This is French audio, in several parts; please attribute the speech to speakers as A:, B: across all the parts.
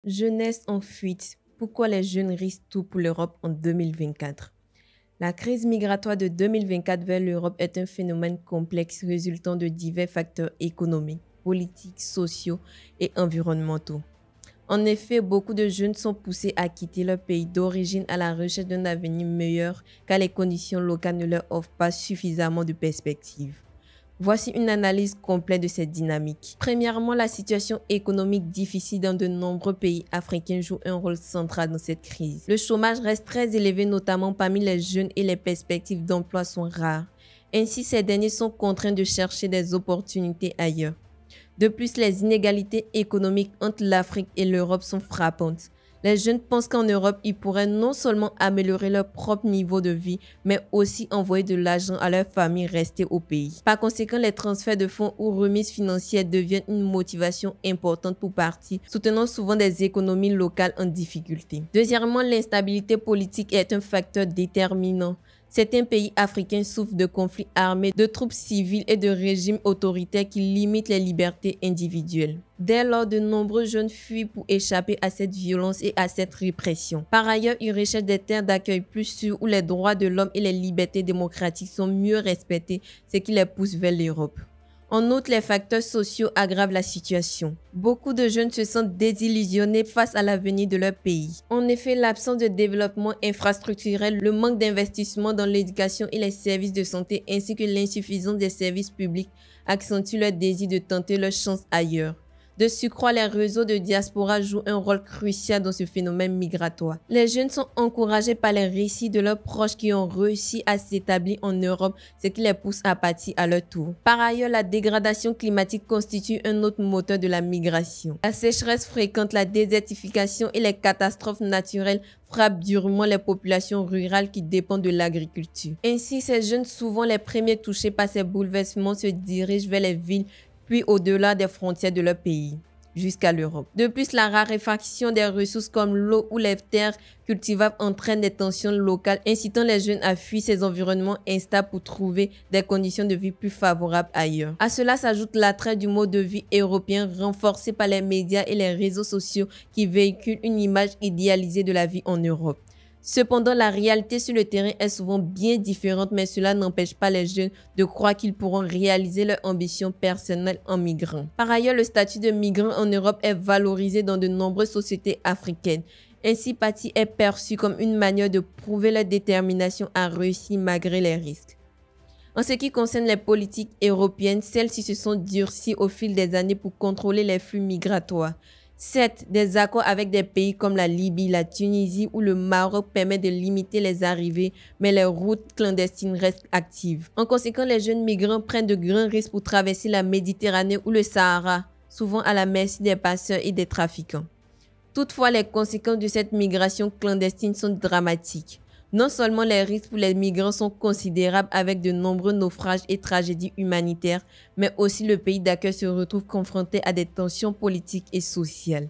A: Jeunesse en fuite. Pourquoi les jeunes risquent tout pour l'Europe en 2024? La crise migratoire de 2024 vers l'Europe est un phénomène complexe résultant de divers facteurs économiques, politiques, sociaux et environnementaux. En effet, beaucoup de jeunes sont poussés à quitter leur pays d'origine à la recherche d'un avenir meilleur car les conditions locales ne leur offrent pas suffisamment de perspectives. Voici une analyse complète de cette dynamique. Premièrement, la situation économique difficile dans de nombreux pays africains joue un rôle central dans cette crise. Le chômage reste très élevé, notamment parmi les jeunes, et les perspectives d'emploi sont rares. Ainsi, ces derniers sont contraints de chercher des opportunités ailleurs. De plus, les inégalités économiques entre l'Afrique et l'Europe sont frappantes. Les jeunes pensent qu'en Europe, ils pourraient non seulement améliorer leur propre niveau de vie, mais aussi envoyer de l'argent à leur famille restée au pays. Par conséquent, les transferts de fonds ou remises financières deviennent une motivation importante pour partir, soutenant souvent des économies locales en difficulté. Deuxièmement, l'instabilité politique est un facteur déterminant. Certains pays africains souffrent de conflits armés, de troupes civiles et de régimes autoritaires qui limitent les libertés individuelles. Dès lors, de nombreux jeunes fuient pour échapper à cette violence et à cette répression. Par ailleurs, ils recherchent des terres d'accueil plus sûres où les droits de l'homme et les libertés démocratiques sont mieux respectés, ce qui les pousse vers l'Europe. En outre, les facteurs sociaux aggravent la situation. Beaucoup de jeunes se sentent désillusionnés face à l'avenir de leur pays. En effet, l'absence de développement infrastructurel, le manque d'investissement dans l'éducation et les services de santé ainsi que l'insuffisance des services publics accentuent leur désir de tenter leur chance ailleurs. De surcroît, les réseaux de diaspora jouent un rôle crucial dans ce phénomène migratoire. Les jeunes sont encouragés par les récits de leurs proches qui ont réussi à s'établir en Europe, ce qui les pousse à partir à leur tour. Par ailleurs, la dégradation climatique constitue un autre moteur de la migration. La sécheresse fréquente, la désertification et les catastrophes naturelles frappent durement les populations rurales qui dépendent de l'agriculture. Ainsi, ces jeunes, souvent les premiers touchés par ces bouleversements, se dirigent vers les villes puis au-delà des frontières de leur pays, jusqu'à l'Europe. De plus, la raréfaction des ressources comme l'eau ou les terres cultivables entraîne des tensions locales, incitant les jeunes à fuir ces environnements instables pour trouver des conditions de vie plus favorables ailleurs. À cela s'ajoute l'attrait du mode de vie européen renforcé par les médias et les réseaux sociaux qui véhiculent une image idéalisée de la vie en Europe. Cependant, la réalité sur le terrain est souvent bien différente, mais cela n'empêche pas les jeunes de croire qu'ils pourront réaliser leurs ambitions personnelles en migrant. Par ailleurs, le statut de migrant en Europe est valorisé dans de nombreuses sociétés africaines. Ainsi, partir est perçu comme une manière de prouver leur détermination à réussir malgré les risques. En ce qui concerne les politiques européennes, celles-ci se sont durcies au fil des années pour contrôler les flux migratoires. Certes, des accords avec des pays comme la Libye, la Tunisie ou le Maroc permettent de limiter les arrivées, mais les routes clandestines restent actives. En conséquence, les jeunes migrants prennent de grands risques pour traverser la Méditerranée ou le Sahara, souvent à la merci des passeurs et des trafiquants. Toutefois, les conséquences de cette migration clandestine sont dramatiques. Non seulement les risques pour les migrants sont considérables avec de nombreux naufrages et tragédies humanitaires, mais aussi le pays d'accueil se retrouve confronté à des tensions politiques et sociales.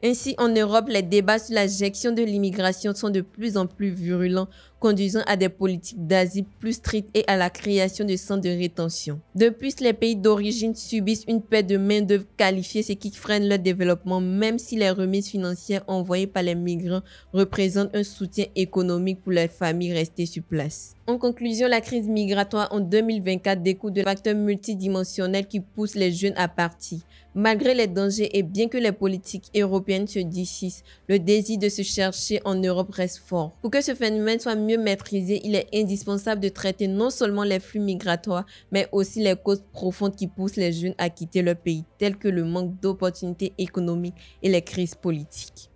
A: Ainsi, en Europe, les débats sur la gestion de l'immigration sont de plus en plus virulents, conduisant à des politiques d'asile plus strictes et à la création de centres de rétention. De plus, les pays d'origine subissent une perte de main-d'œuvre qualifiée, ce qui freine leur développement, même si les remises financières envoyées par les migrants représentent un soutien économique pour les familles restées sur place. En conclusion, la crise migratoire en 2024 découle de facteurs multidimensionnels qui poussent les jeunes à partir. Malgré les dangers et bien que les politiques européennes se durcissent, le désir de se chercher en Europe reste fort. Pour que ce phénomène soit mieux maîtrisé, il est indispensable de traiter non seulement les flux migratoires, mais aussi les causes profondes qui poussent les jeunes à quitter leur pays, telles que le manque d'opportunités économiques et les crises politiques.